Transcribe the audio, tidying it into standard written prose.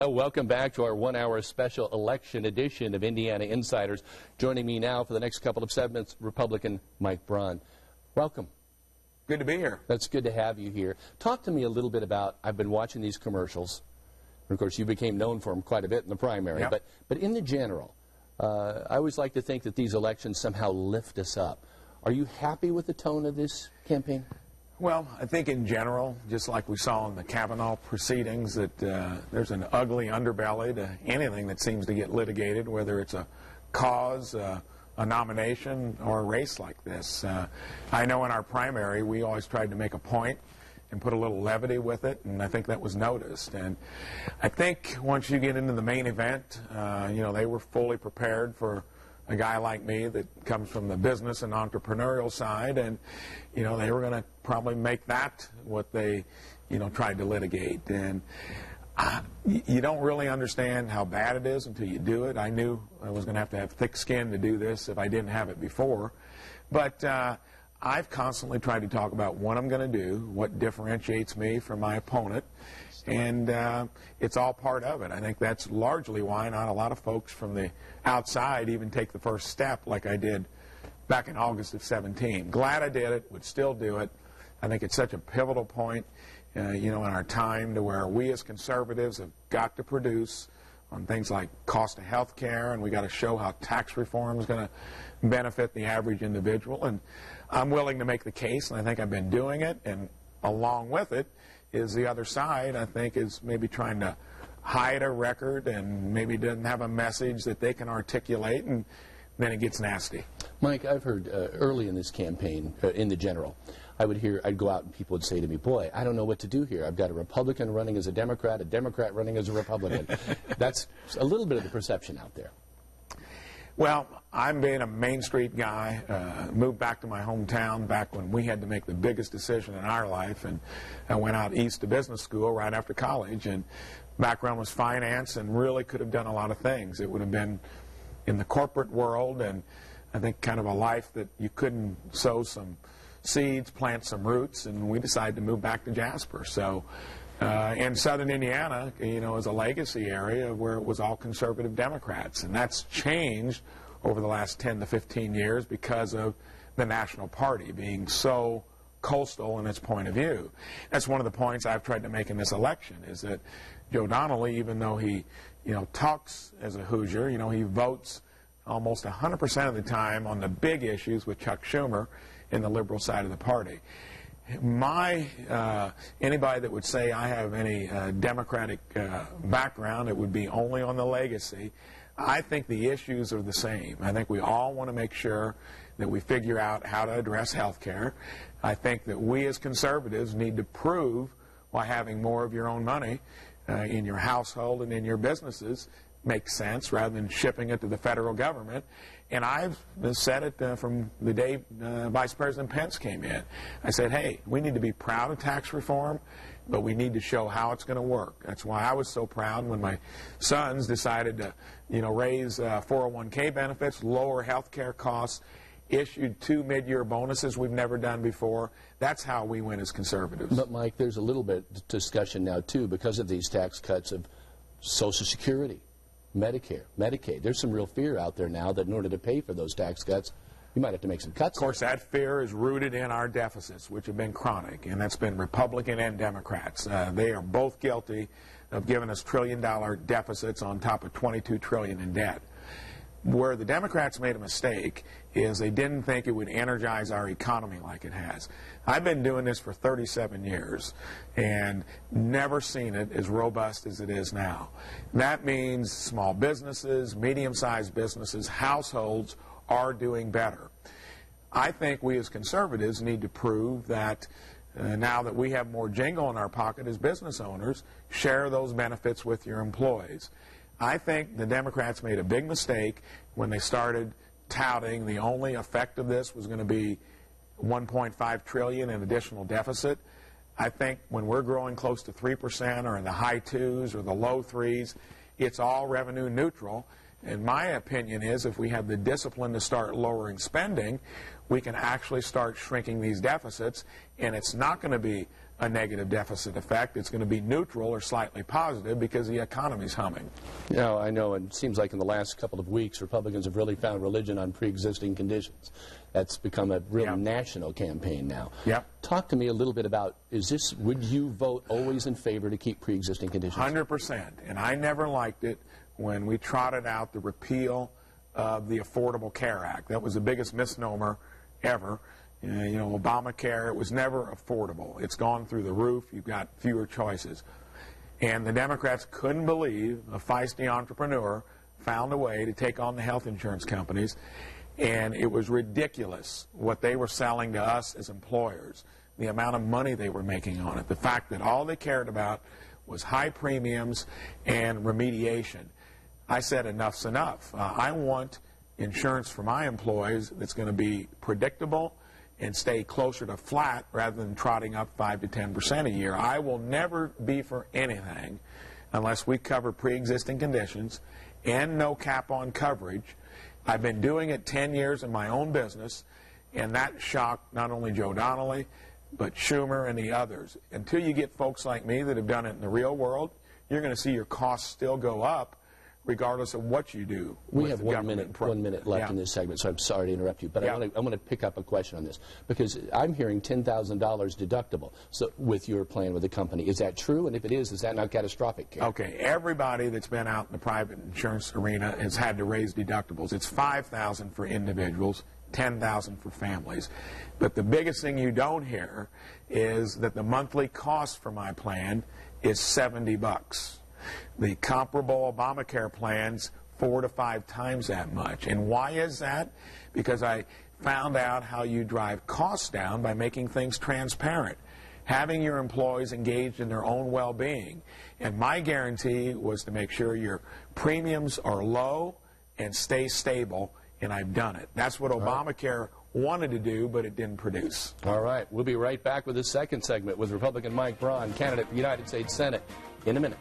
Welcome back to our one-hour special election edition of Indiana Insiders. Joining me now for the next couple of segments, Republican Mike Braun. Welcome. Good to be here. That's good to have you here. Talk to me a little bit about, I've been watching these commercials. Of course, you became known for them quite a bit in the primary. Yep. But in the general, I always like to think that these elections somehow lift us up. Are you happy with the tone of this campaign? Well, I think in general, just like we saw in the Kavanaugh proceedings, that there's an ugly underbelly to anything that seems to get litigated, whether it's a cause, a nomination, or a race like this. I know in our primary, we always tried to make a point and put a little levity with it, and I think that was noticed. And I think once you get into the main event, they were fully prepared for a guy like me that comes from the business and entrepreneurial side, and they were going to probably make that what they tried to litigate. And you don't really understand how bad it is until you do it. I knew I was going to have thick skin to do this if I didn't have it before, but I've constantly tried to talk about what I'm going to do, what differentiates me from my opponent, and it's all part of it. I think that's largely why not a lot of folks from the outside even take the first step like I did back in August of 17. Glad I did it, would still do it. I think it's such a pivotal point, in our time to where we as conservatives have got to produce on things like cost of health care, and we got to show how tax reform is going to benefit the average individual. And I'm willing to make the case, and I think I've been doing it, and along with it is the other side, I think, is maybe trying to hide a record and maybe doesn't have a message that they can articulate, and then it gets nasty. Mike, I've heard early in this campaign, in the general, I'd go out and people would say to me, boy, I don't know what to do here. I've got a Republican running as a Democrat running as a Republican. That's a little bit of the perception out there. Well, I'm being a Main Street guy, moved back to my hometown back when we had to make the biggest decision in our life, and I went out east to business school right after college, and background was finance and really could have done a lot of things. It would have been in the corporate world, and I think kind of a life that you couldn't sow some seeds, plant some roots, and we decided to move back to Jasper. So in southern Indiana, is a legacy area where it was all conservative Democrats, and that's changed over the last 10 to 15 years because of the National Party being so coastal in its point of view. That's one of the points I've tried to make in this election, is that Joe Donnelly, even though he talks as a Hoosier, he votes almost 100% of the time on the big issues with Chuck Schumer in the liberal side of the party. Anybody that would say I have any Democratic background, it would be only on the legacy. I think the issues are the same. I think we all want to make sure that we figure out how to address health care. I think that we as conservatives need to prove why having more of your own money in your household and in your businesses makes sense rather than shipping it to the federal government. And I've said it from the day Vice President Pence came in. I said, hey, we need to be proud of tax reform, but we need to show how it's going to work. That's why I was so proud when my sons decided to, raise 401k benefits, lower health care costs, issued 2 mid-year bonuses we've never done before. That's how we win as conservatives. But, Mike, there's a little bit of discussion now, too, because of these tax cuts of Social Security, Medicare, Medicaid. There's some real fear out there now that in order to pay for those tax cuts, you might have to make some cuts. Of course, that fear is rooted in our deficits, which have been chronic, and that's been Republican and Democrats. They are both guilty of giving us trillion-dollar deficits on top of $22 trillion in debt. Where the Democrats made a mistake is they didn't think it would energize our economy like it has. I've been doing this for 37 years and never seen it as robust as it is now. That means small businesses, medium-sized businesses, households are doing better. I think we as conservatives need to prove that now that we have more jingle in our pocket as business owners, share those benefits with your employees. I think the Democrats made a big mistake when they started touting the only effect of this was going to be $1.5 trillion in additional deficit. I think when we're growing close to 3% or in the high 2s or the low 3s, it's all revenue neutral. And my opinion is if we have the discipline to start lowering spending, we can actually start shrinking these deficits, and it's not going to be a negative deficit effect. It's going to be neutral or slightly positive because the economy's humming. Yeah, I know, and it seems like in the last couple of weeks, Republicans have really found religion on pre-existing conditions. That's become a real national campaign now. Yep. Talk to me a little bit about, would you vote always in favor to keep pre-existing conditions? 100%. And I never liked it when we trotted out the repeal of the Affordable Care Act. That was the biggest misnomer ever. You know, Obamacare, it was never affordable. It's gone through the roof. You've got fewer choices. And the Democrats couldn't believe a feisty entrepreneur found a way to take on the health insurance companies. And it was ridiculous what they were selling to us as employers, the amount of money they were making on it, the fact that all they cared about was high premiums and remediation. I said enough's enough. I want insurance for my employees that's going to be predictable and stay closer to flat rather than trotting up 5 to 10% a year. I will never be for anything unless we cover pre-existing conditions and no cap on coverage. I've been doing it 10 years in my own business, and that shocked not only Joe Donnelly, but Schumer and the others. Until you get folks like me that have done it in the real world, you're going to see your costs still go up regardless of what you do. We have 1 minute left in this segment, so I'm sorry to interrupt you, but I want to pick up a question on this, because I'm hearing $10,000 deductible with your plan with the company. Is that true? And if it is that not catastrophic care? Okay, everybody that's been out in the private insurance arena has had to raise deductibles. It's $5,000 for individuals, $10,000 for families. But the biggest thing you don't hear is that the monthly cost for my plan is $70. The comparable Obamacare plans 4 to 5 times that much. And why is that? Because I found out how you drive costs down by making things transparent, having your employees engaged in their own well-being. And my guarantee was to make sure your premiums are low and stay stable, and I've done it. That's what Obamacare wanted to do, but it didn't produce. All right. We'll be right back with the second segment with Republican Mike Braun, candidate for the United States Senate, in a minute.